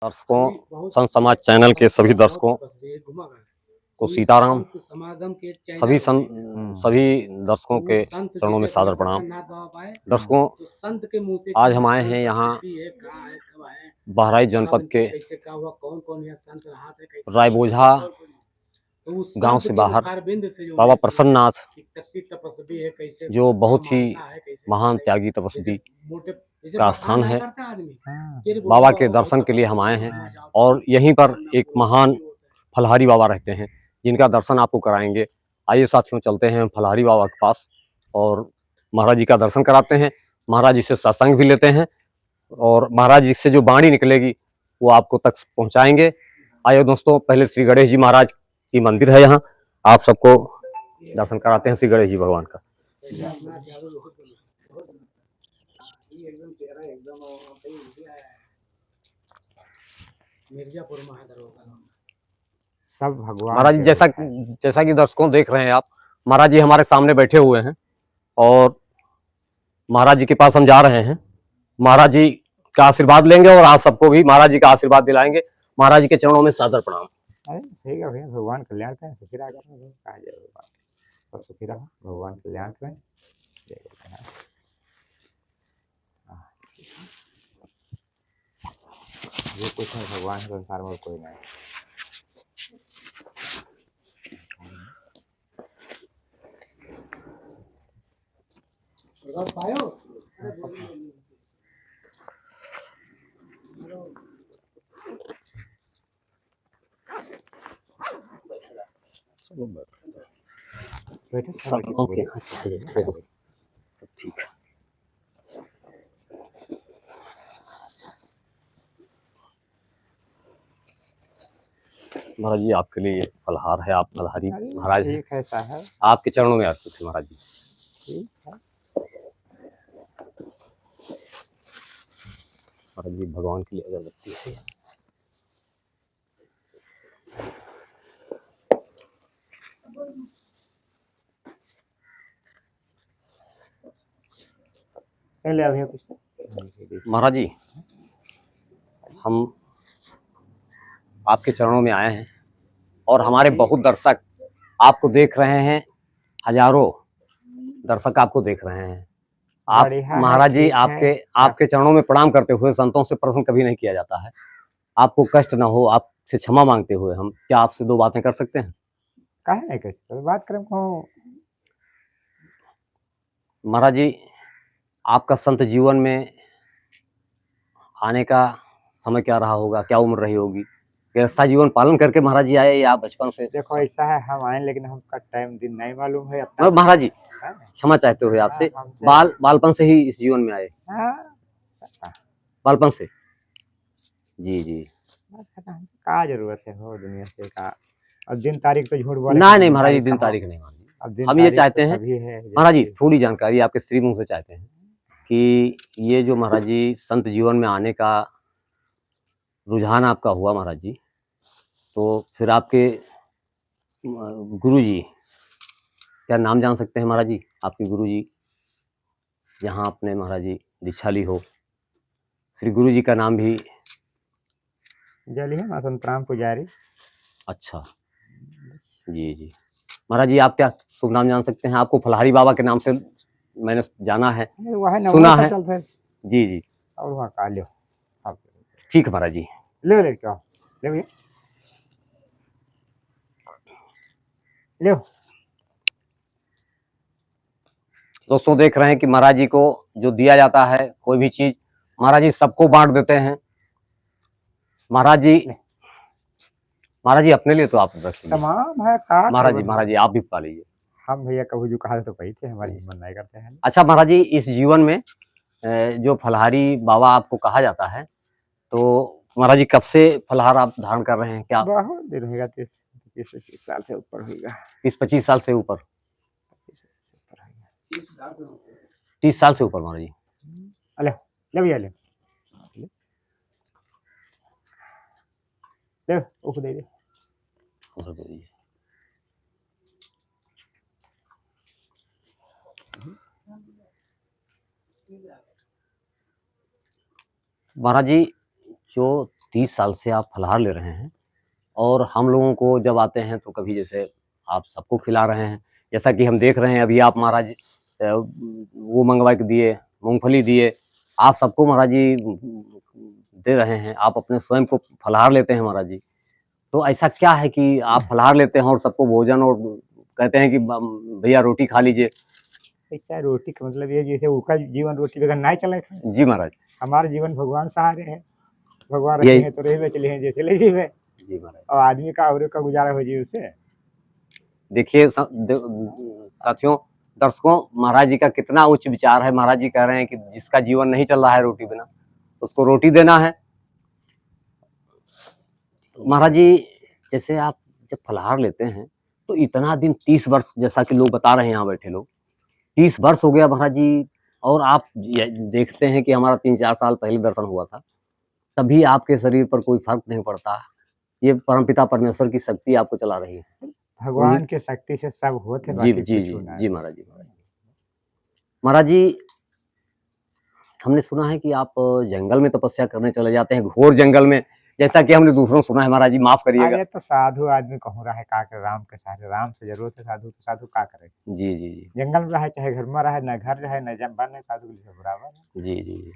दर्शकों, संत समाज चैनल के सभी दर्शकों को सीताराम। सभी दर्शकों के चरणों में सादर प्रणाम। दर्शकों, आज हम आए हैं यहाँ बहराइच जनपद के रायबोझा गांव से बाहर बाबा प्रसन्ननाथ, जो बहुत ही महान त्यागी तपस्वी का स्थान है, बाबा के दर्शन के लिए हम आए हैं। और यहीं पर एक महान फलहारी बाबा रहते हैं, जिनका दर्शन आपको कराएंगे। आइए साथियों, चलते हैं फलहारी बाबा के पास और महाराज जी का दर्शन कराते हैं। महाराज जी से सत्संग भी लेते हैं और महाराज जी से जो वाणी निकलेगी वो आपको तक पहुंचाएंगे। आइए दोस्तों, पहले श्री गणेश जी महाराज की मंदिर है यहाँ, आप सबको दर्शन कराते हैं श्री गणेश जी भगवान का। सब भगवान महाराज जी, जैसा कि दर्शकों देख रहे हैं आप, महाराज जी हमारे सामने बैठे हुए हैं और महाराज जी के पास हम जा रहे हैं। महाराज जी का आशीर्वाद लेंगे और आप सबको भी महाराज जी का आशीर्वाद दिलाएंगे। महाराज जी के चरणों में सादर प्रणाम। ठीक है भैया, भगवान कल्याण करें, सुखी रहा करें, सुखी रहा, भगवान कल्याण करें। जो कुछ है भगवान के संसार में कोई नहीं। सब ओके, ठीक है। महाराज जी, आपके लिए फलहार है, आप फलहारी महाराज हैं। कैसा है? आपके चरणों में अर्पित है महाराज जी। ठीक है महाराज जी, भगवान के लिए अगरबत्ती है। पहले अभी कुछ महाराज जी, हम आपके चरणों में आए हैं और हमारे बहुत दर्शक आपको देख रहे हैं, हजारों दर्शक आपको देख रहे हैं। आप महाराज जी, आपके चरणों में प्रणाम करते हुए, संतों से प्रश्न कभी नहीं किया जाता है, आपको कष्ट ना हो, आपसे क्षमा मांगते हुए हम क्या आपसे दो बातें कर सकते हैं? काहे नहीं कर सकते, बात करें को। महाराज जी, आपका संत जीवन में आने का समय क्या रहा होगा, क्या उम्र रही होगी? गृहस्था जीवन पालन करके महाराज जी आए या बचपन से? देखो ऐसा है, हम आए लेकिन हमका टाइम दिन नहीं मालूम है। महाराज जी, क्षमा चाहते हुए आपसे, बालपन से ही इस जीवन में आए? बालपन से? जी जी। क्या जरूरत है हो दुनिया से का? अब दिन तारीख तो झूठ बोले। नहीं महाराज जी, दिन तारीख नहीं मानी। हम ये चाहते हैं महाराज जी, थोड़ी जानकारी आपके श्री मुंह से चाहते हैं कि ये जो महाराज जी संत जीवन में आने का रुझान आपका हुआ महाराज जी, तो फिर आपके गुरु जी, क्या नाम जान सकते हैं महाराज जी? आपके गुरु जी जहाँ आपने महाराज जी दीक्षा ली हो, श्री गुरु जी का नाम भी जलिए संतराम पुजारी। अच्छा जी जी। महाराज जी, आप क्या शुभ नाम जान सकते हैं? आपको फलहारी बाबा के नाम से मैंने जाना है, सुना है। जी जी। और वहाँ का लो। ठीक है महाराज जी, ले ले क्या ले भैया ले। दोस्तों देख रहे हैं कि महाराज जी को जो दिया जाता है, कोई भी चीज महाराज जी सबको बांट देते हैं। महाराज जी अपने लिए तो आप तमाम है। महाराज जी आप भी पा लीजिए। हम भैया कभी जो कहा तो कही थे, हमारी हिम्मत नहीं करते हैं। अच्छा महाराज जी, इस जीवन में जो फलहारी बाबा आपको कहा जाता है, तो महाराज जी कब से फलहार आप धारण कर रहे हैं? क्या बहुत दिन होगा? 30-25 साल से ऊपर होगा। 20-25 साल से ऊपर? 30 साल से ऊपर महाराज जी। ले ले भैया ले ले, उनको दे दे। महाराज जी, जो 30 साल से आप फलाहार ले रहे हैं और हम लोगों को जब आते हैं तो कभी जैसे आप सबको खिला रहे हैं, जैसा कि हम देख रहे हैं अभी आप महाराज वो मंगवा के दिए, मूँगफली दिए, आप सबको महाराज जी दे रहे हैं, आप अपने स्वयं को फलाहार लेते हैं महाराज जी। तो ऐसा क्या है कि आप फलाहार लेते हैं और सबको भोजन और कहते हैं कि भैया रोटी खा लीजिए? ऐसा रोटी का मतलब ये जैसे उसका जीवन रोटी बगैर नहीं चले। जी महाराज। हमारा जीवन भगवान सहारे है, भगवान यही रखे हैं तो रहे चले हैं जैसे ले जीवे। जी महाराज। और आदमी का और का गुजारा हो जी उससे। देखिए साथियों, दर्शकों, महाराज जी का कितना उच्च विचार है। महाराज जी कह रहे हैं कि जिसका जीवन नहीं चल रहा है रोटी बिना, उसको रोटी देना है। महाराज जी जैसे आप जब फलाहार लेते हैं तो इतना दिन 30 वर्ष, जैसा कि लोग बता रहे हैं यहाँ बैठे लोग, 30 वर्ष हो गया महाराज जी, और आप देखते हैं कि हमारा 3-4 साल पहले दर्शन हुआ था, तभी आपके शरीर पर कोई फर्क नहीं पड़ता। ये परमपिता परमेश्वर की शक्ति आपको चला रही है। भगवान के शक्ति से सब होते, जी बाकी जी कुछ जी होना जी है। महाराज जी। महाराज जी हमने सुना है कि आप जंगल में तपस्या करने चले जाते हैं, घोर जंगल में, जैसा कि हमने दूसरों सुना है। महाराज जी माफ करिएगा। अरे तो साधु आदमी कहूँ रहे का करे, राम के सहारे, राम से जरूरत है साधु, तो साधु का करे। जी जी जी जंगल में रहे चाहे घर में रहे, न घर रहे न जंगल है, साधु के लिए बराबर है। जी जी जी।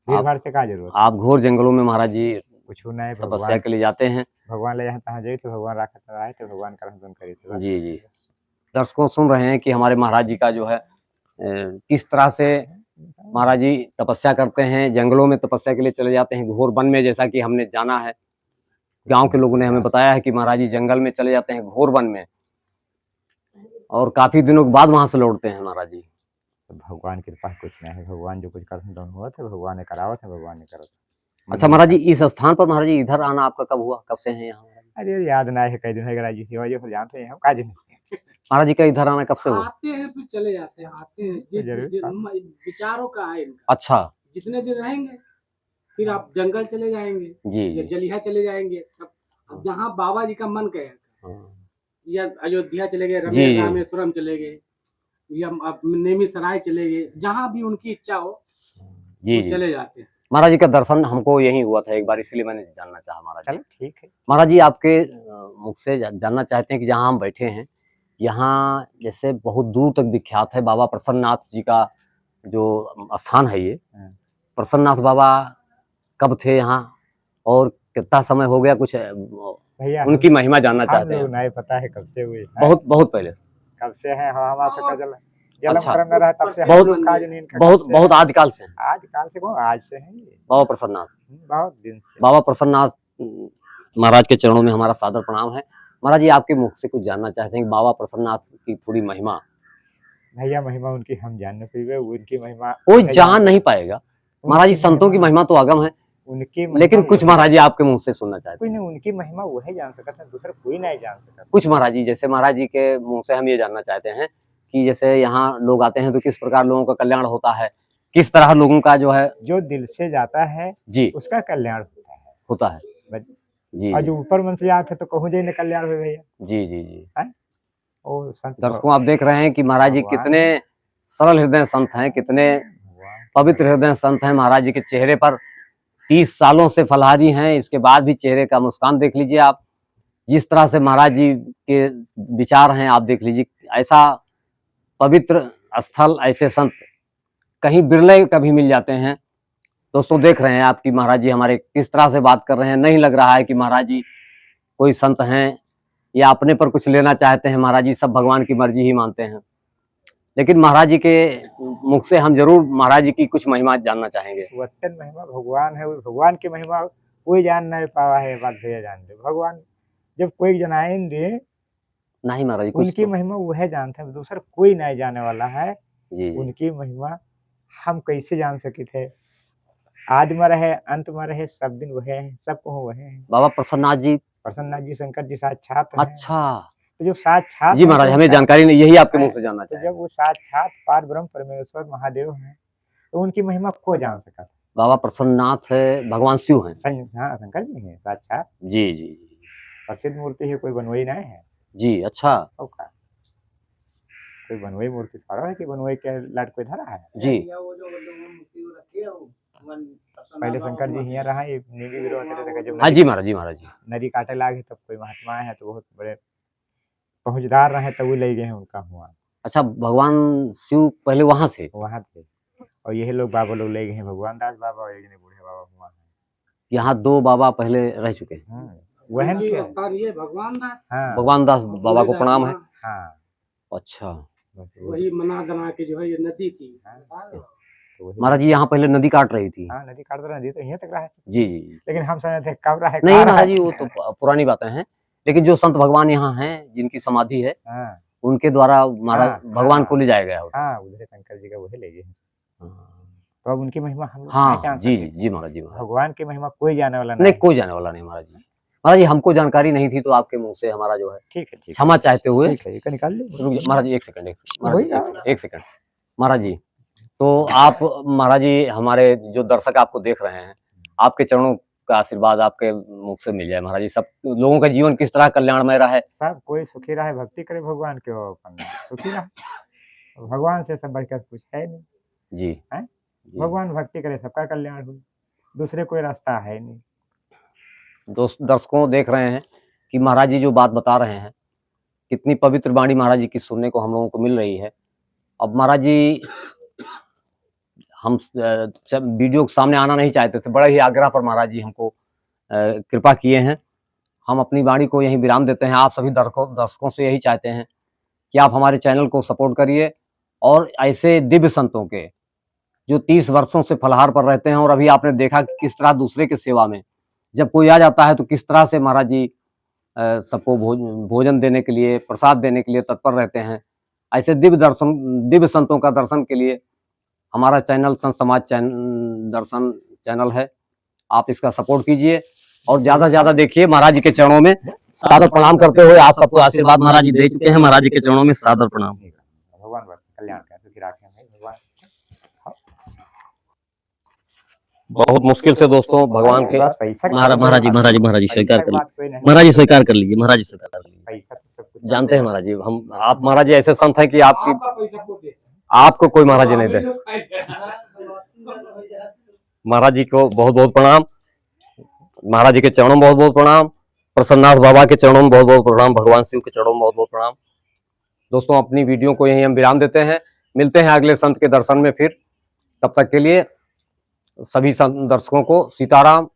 भीड़ भाड़ से का जरूरत, आप घोर जंगलों में महाराज जी कुछ नहीं। तपस्या भगवान के लिए जाते हैं। भगवान ले जहाँ तहाँ जाए तो भगवान राखत आए तो भगवान का रंजन करे तो जी जी। दर्शकों सुन रहे हैं कि हमारे महाराज जी का जो है किस तरह से महाराज जी तपस्या करते हैं, जंगलों में तपस्या के लिए चले जाते हैं, घोर वन में, जैसा कि हमने जाना है। गांव के लोगों ने हमें बताया है कि महाराज जी जंगल में चले जाते हैं, घोर वन में, और काफी दिनों के बाद वहां से लौटते हैं महाराज जी। भगवान के पास कुछ नहीं है, भगवान जो कुछ करते हैं हुआ था, भगवान ने करावत है, भगवान ने करत। अच्छा महाराज जी, इस स्थान पर महाराज जी इधर आना आपका कब हुआ, कब से हैं यहाँ? अरे याद ना है, कई दिन है राजी सेवा जो जानते हैं हम काज नहीं। महाराज जी का इधर आना कब से हुआ? आते हैं फिर चले जाते हैं, आते हैं, विचारों का है इनका। अच्छा। जितने दिन रहेंगे फिर आप जंगल चले जाएंगे जी या जलिया चले जाएंगे। अब जहाँ बाबा जी का मन कहे, या अयोध्या चले गए, रामेश्वरम चले गए, या नेमी सराय चले गए, जहाँ भी उनकी इच्छा हो जी चले जाते हैं। महाराज जी का दर्शन हमको यही हुआ था एक बार, इसलिए मैंने जानना चाहा महाराज जी। ठीक है महाराज जी, आपके मुख से जानना चाहते हैं कि जहाँ हम बैठे हैं, यहाँ जैसे बहुत दूर तक विख्यात है बाबा प्रसन्ननाथ जी का जो स्थान है, ये प्रसन्ननाथ बाबा कब थे यहाँ और कितना समय हो गया, कुछ भैया उनकी महिमा जानना चाहते हैं। नहीं पता है कब से हुए, बहुत बहुत पहले, कब से है हम आपका जल जलम अच्छा। क्रम में रहा तब से बहुत काज नहीं, बहुत आदिकाल से, आजकल से कौन, आज से है बाबा प्रसन्ननाथ, बहुत दिन से। बाबा प्रसन्ननाथ महाराज के चरणों में हमारा सादर प्रणाम है। महाराज जी, आपके मुख से कुछ जानना चाहते हैं कि बाबा प्रसन्ननाथ की थोड़ी महिमा। भैया महिमा उनकी हम जानने पीवे, उनकी महिमा कोई जान नहीं पाएगा महाराज जी, संतों की महिमा तो आगम है, उनकी, लेकिन कुछ महाराज जी आपके मुंह से सुनना चाहते हैं। कोई नहीं, उनकी महिमा वही जान सकता है, दूसरा कोई नहीं जान सकता। कुछ महाराज जी, जैसे महाराज जी के मुंह से हम ये जानना चाहते हैं कि जैसे यहाँ लोग आते हैं तो किस प्रकार लोगों का कल्याण होता है, किस तरह लोगों का जो है, जो दिल से जाता है जी उसका कल्याण होता है जी। और जो ऊपर मन से जाते तो कहूँ जाए कल्याण हो भैया। जी जी जी। दर्शकों आप देख रहे हैं कि महाराज जी कितने सरल हृदय संत हैं, कितने पवित्र हृदय संत हैं। महाराज जी के चेहरे पर 30 सालों से फलहारी हैं, इसके बाद भी चेहरे का मुस्कान देख लीजिए आप, जिस तरह से महाराज जी के विचार हैं आप देख लीजिए। ऐसा पवित्र स्थल, ऐसे संत कहीं बिरले कभी मिल जाते हैं। दोस्तों देख रहे हैं आप कि महाराज जी हमारे किस तरह से बात कर रहे हैं, नहीं लग रहा है कि महाराज जी कोई संत हैं या अपने पर कुछ लेना चाहते हैं। महाराज जी सब भगवान की मर्जी ही मानते हैं, लेकिन महाराज जी के मुख से हम जरूर महाराज जी की कुछ महिमा जानना चाहेंगे। वचन महिमा भगवान है, भगवान की महिमा कोई जान नहीं पावा है, बात भैया जान दे। भगवान जब कोई जनाएन दे नहीं महाराज जी, उनकी महिमा वह जानते हैं, दूसरा कोई नहीं जाने वाला है जी। उनकी महिमा हम कैसे जान सके थे। आदि में रहे अंत में रहे, सब दिन वह है, सबको वह है। बाबा प्रसन्ननाथ जी शंकर जी साक्षात हैं। अच्छा, तो जो साक्षात जी महाराज, हमें जानकारी नहीं, यही आपके मुंह से जानना तो चाहिए। जब वो साक्षात पार ब्रह्म परमेश्वर महादेव हैं तो उनकी महिमा को जान सका। बाबा प्रसन्ननाथ है, भगवान शिव हैं। हाँ, शंकर जी हैं साक्षात। जी जी जी। प्रसिद्ध मूर्ति है, कोई बनवई नहीं है जी। अच्छा, कोई बनवई मूर्ति थोड़ा है कि बनवई के लाट कोई धरा है। जी। पहले शंकर जी यहाँ रहा, ये नीली वीरो होते थे जब हाँ जी महाराज जी, महाराज जी। नदी काटे लागे तब कोई महात्मा है तो बहुत बड़े पहुंचदार रहे तब वो ले गए हैं उनका हुआ। अच्छा, भगवान शिव पहले वहां से वहाँ थे और यही लोग बाबा लोग ले गए हैं, भगवान दास बाबा और एक जने बूढ़े बाबा हुआ है। यहाँ 2 बाबा पहले रह चुके हैं। वहन उनकी के स्थान ये भगवान दास, हाँ भगवान दास बाबा को प्रणाम है। हाँ अच्छा बस वही मना दना के जो है ये नदी थी। तो वही। महाराज जी, यहाँ पहले नदी काट रही थी। हाँ नदी काट रहा, नदी तो यहाँ तक रहा है, जी जी। लेकिन हम समझते थे कब रहा है नहीं कहाँ रहा महाराज है। जी, वो तो पुरानी बातें हैं, लेकिन जो संत भगवान यहाँ हैं जिनकी समाधि है हाँ उनके द्वारा महाराज हाँ, भगवान हाँ, को ले जाया गया होता। हाँ उधर शंकर जी का वही ले गए हैं। हाँ तो अब उनकी महिमा हम लोग हाँ नहीं जान जी सकते। जी जी महाराज जी, महाराज भगवान की महिमा कोई जाने वाला नहीं, कोई जाने वाला नहीं महाराज जी। महाराज जी, हमको जानकारी नहीं थी तो आपके मुंह से हमारा जो है ठीक है, ठीक क्षमा चाहते हुए। ठीक है, ये निकाल लीजिए। रुक जाइए महाराज जी, एक सेकंड महाराज जी, वही एक सेकंड महाराज जी। तो आप महाराज जी, हमारे जो दर्शक आपको देख रहे हैं, आपके चरणों का आशीर्वाद आपके मुख से मिल जाए महाराज जी। सब लोगों का जीवन किस तरह कल्याणमय रहा है। सब कोई सुखी रहे, भक्ति करे भगवान के, और अपन सुखी रहे। भगवान से सब बढ़कर कुछ है नहीं। जी हैं? जी। भगवान भक्ति करे सबका कल्याण हो, दूसरे कोई रास्ता है नहीं। दर्शकों देख रहे हैं कि महाराज जी जो बात बता रहे हैं, कितनी पवित्र वाणी महाराज जी की सुनने को हम लोगों को मिल रही है। अब महाराज जी, हम वीडियो के सामने आना नहीं चाहते थे, बड़े ही आग्रह पर महाराज जी हमको कृपा किए हैं। हम अपनी वाणी को यहीं विराम देते हैं। आप सभी दर्शकों से यही चाहते हैं कि आप हमारे चैनल को सपोर्ट करिए और ऐसे दिव्य संतों के जो 30 वर्षों से फलाहार पर रहते हैं, और अभी आपने देखा कि किस तरह दूसरे की सेवा में जब कोई आ जाता है तो किस तरह से महाराज जी सबको भोजन देने के लिए, प्रसाद देने के लिए तत्पर रहते हैं। ऐसे दिव्य संतों का दर्शन के लिए हमारा चैनल संत समाज दर्शन चैनल है। आप इसका सपोर्ट कीजिए और ज्यादा से ज्यादा देखिए। महाराज जी के चरणों में सादर प्रणाम करते हुए, आप सबको आशीर्वाद महाराज जी दे चुके हैं। महाराज जी के चरणों में सादर प्रणाम। भगवान कल्याण करें, सुखी रखें भगवान। बहुत मुश्किल से दोस्तों भगवान के बस पैसा महाराज जी स्वीकार कर लीजिए। महाराज महाराज जी स्वीकार कर लीजिए। महाराज जी स्वीकार कर लीजिए। पैसा तो सब कुछ जानते हैं महाराज जी, हम आप महाराज जी ऐसे संत हैं कि आपकी आपका पैसा को दे, आपको कोई महाराज जी नहीं दे। महाराज जी को बहुत बहुत प्रणाम। महाराज जी के चरणों में बहुत बहुत प्रणाम। प्रसन्नाथ बाबा के चरणों में बहुत बहुत प्रणाम। भगवान शिव के चरणों में बहुत बहुत प्रणाम। दोस्तों, अपनी वीडियो को यहीं हम विराम देते हैं। मिलते हैं अगले संत के दर्शन में फिर। तब तक के लिए सभी दर्शकों को सीताराम।